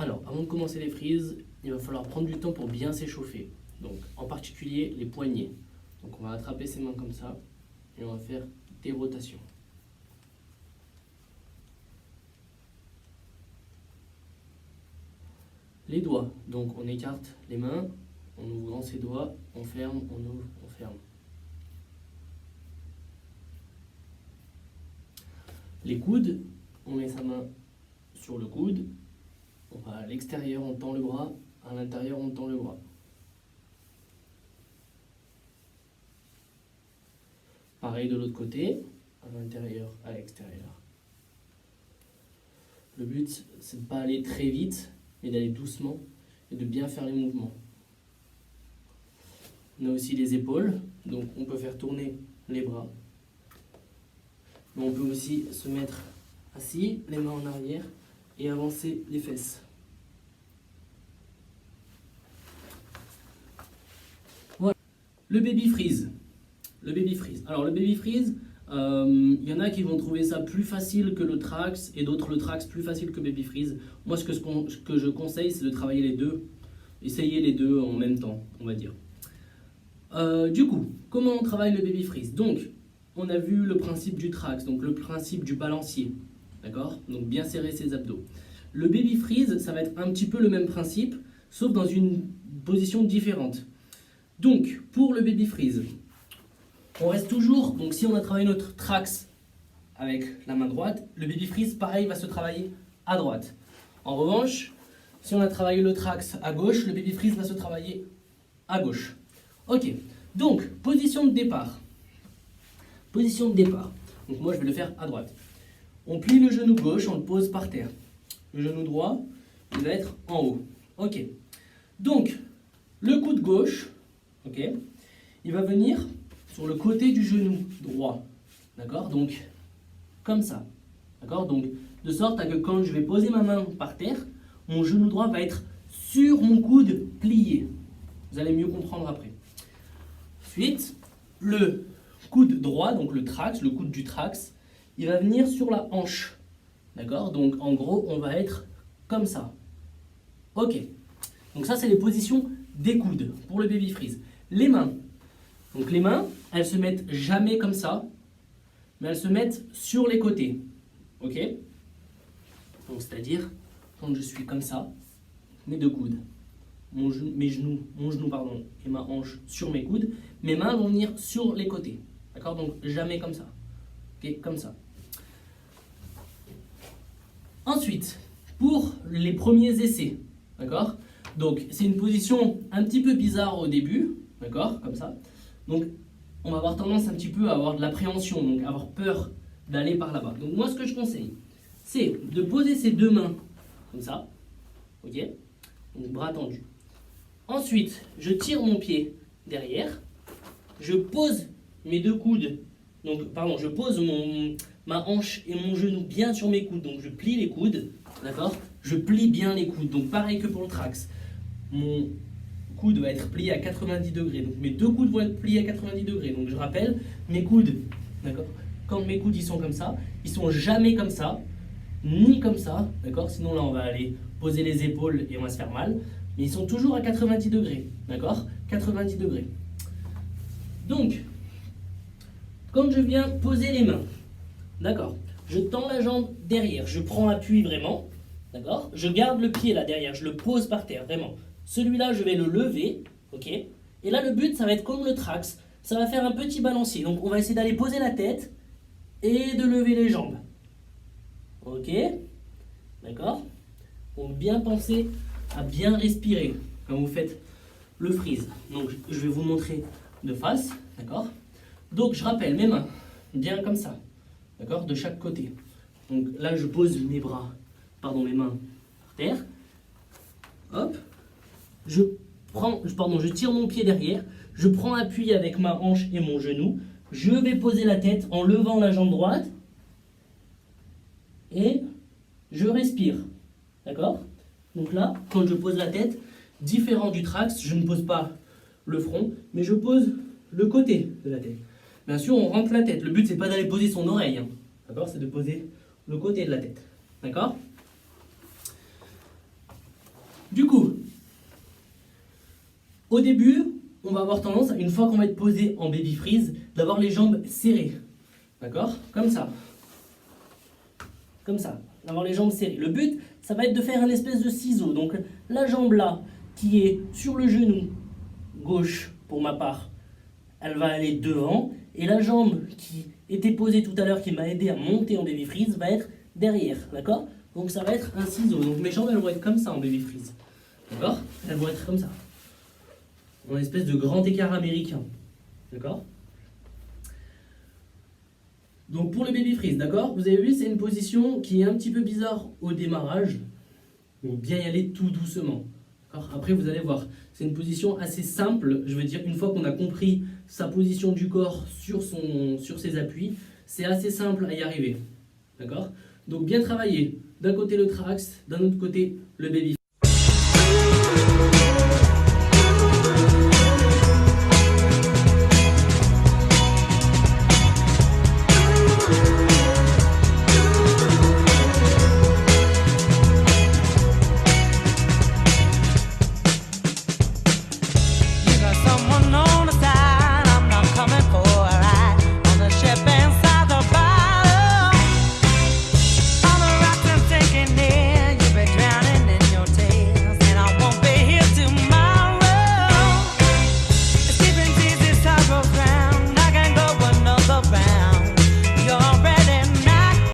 Alors, avant de commencer les frises, il va falloir prendre du temps pour bien s'échauffer. Donc, en particulier les poignets. Donc, on va attraper ses mains comme ça et on va faire des rotations. Les doigts, donc on écarte les mains, en ouvrant ses doigts, on ferme, on ouvre, on ferme. Les coudes, on met sa main sur le coude, on va à l'extérieur, on tend le bras, à l'intérieur, on tend le bras. Pareil de l'autre côté, à l'intérieur, à l'extérieur. Le but, c'est de ne pas aller très vite, mais d'aller doucement et de bien faire les mouvements. On a aussi les épaules, donc on peut faire tourner les bras. Mais on peut aussi se mettre assis, les mains en arrière et avancer les fesses. Voilà. Le baby freeze. Le baby freeze. Alors le baby freeze, il y en a qui vont trouver ça plus facile que le trax et d'autres le trax plus facile que baby freeze. Moi ce que je conseille, c'est de travailler les deux. Essayer les deux en même temps, on va dire. Du coup, comment on travaille le baby freeze? Donc, on a vu le principe du trax, donc le principe du balancier. D'accord? Donc bien serrer ses abdos. Le baby freeze, ça va être un petit peu le même principe, sauf dans une position différente. Donc, pour le baby freeze, on reste toujours, donc si on a travaillé notre trax avec la main droite, le baby freeze, pareil, va se travailler à droite. En revanche, si on a travaillé le trax à gauche, le baby freeze va se travailler à gauche. Ok, donc, position de départ. Position de départ. Donc moi, je vais le faire à droite. On plie le genou gauche, on le pose par terre. Le genou droit, il va être en haut. Ok. Donc, le coude gauche, ok, il va venir sur le côté du genou droit. D'accord? Donc, comme ça. D'accord? Donc, de sorte à que quand je vais poser ma main par terre, mon genou droit va être sur mon coude plié. Vous allez mieux comprendre après. Ensuite, le coude droit, donc le trax, le coude du trax, il va venir sur la hanche. D'accord? Donc, en gros, on va être comme ça. Ok. Donc ça, c'est les positions des coudes pour le baby freeze. Les mains. Donc les mains, elles se mettent jamais comme ça, mais elles se mettent sur les côtés. Ok? Donc c'est-à-dire, quand je suis comme ça, mes deux coudes, mon genou et ma hanche sur mes coudes, mes mains vont venir sur les côtés. D'accord? Donc jamais comme ça. Ok? Comme ça. Ensuite, pour les premiers essais, d'accord? Donc c'est une position un petit peu bizarre au début, d'accord? Comme ça. Donc, on va avoir tendance un petit peu à avoir de l'appréhension, donc avoir peur d'aller par là-bas. Donc, moi, ce que je conseille, c'est de poser ses deux mains comme ça, ok? Donc, bras tendus. Ensuite, je tire mon pied derrière, je pose mes deux coudes, donc, pardon, je pose ma hanche et mon genou bien sur mes coudes, donc je plie les coudes, d'accord? Je plie bien les coudes, donc pareil que pour le trax. Mon coude va être plié à 90 degrés. Donc mes deux coudes vont être pliés à 90 degrés. Donc je rappelle, mes coudes, d'accord? Quand mes coudes ils sont comme ça, ils sont jamais comme ça, ni comme ça, d'accord? Sinon là on va aller poser les épaules et on va se faire mal. Mais ils sont toujours à 90 degrés, d'accord? 90 degrés. Donc, quand je viens poser les mains, d'accord? Je tends la jambe derrière, je prends appui vraiment, d'accord? Je garde le pied là derrière, je le pose par terre, vraiment. Celui-là, je vais le lever, ok? Et là, le but, ça va être comme le trax. Ça va faire un petit balancier. Donc, on va essayer d'aller poser la tête et de lever les jambes. Ok? D'accord? Donc, bien penser à bien respirer quand vous faites le freeze. Donc, je vais vous montrer de face, d'accord? Donc, je rappelle mes mains, bien comme ça, d'accord? De chaque côté. Donc, là, je pose mes mains par terre. Hop. Je tire mon pied derrière, je prends appui avec ma hanche et mon genou, je vais poser la tête en levant la jambe droite et je respire. D'accord? Donc là, quand je pose la tête, différent du trax, je ne pose pas le front, mais je pose le côté de la tête. Bien sûr, on rentre la tête. Le but, c'est pas d'aller poser son oreille. Hein. D'accord? C'est de poser le côté de la tête. D'accord? Au début, on va avoir tendance, une fois qu'on va être posé en baby freeze, d'avoir les jambes serrées. D'accord? Comme ça. Comme ça. D'avoir les jambes serrées. Le but, ça va être de faire un espèce de ciseau. Donc la jambe là, qui est sur le genou gauche, pour ma part, elle va aller devant. Et la jambe qui était posée tout à l'heure, qui m'a aidé à monter en baby freeze, va être derrière. D'accord? Donc ça va être un ciseau. Donc mes jambes, elles vont être comme ça en baby freeze. D'accord? Elles vont être comme ça. En espèce de grand écart américain. D'accord? Donc pour le baby freeze, d'accord? Vous avez vu, c'est une position qui est un petit peu bizarre au démarrage. Donc bien y aller tout doucement. Après, vous allez voir, c'est une position assez simple. Je veux dire, une fois qu'on a compris sa position du corps sur ses appuis, c'est assez simple à y arriver. D'accord? Donc bien travailler. D'un côté le trax, d'un autre côté le baby freeze.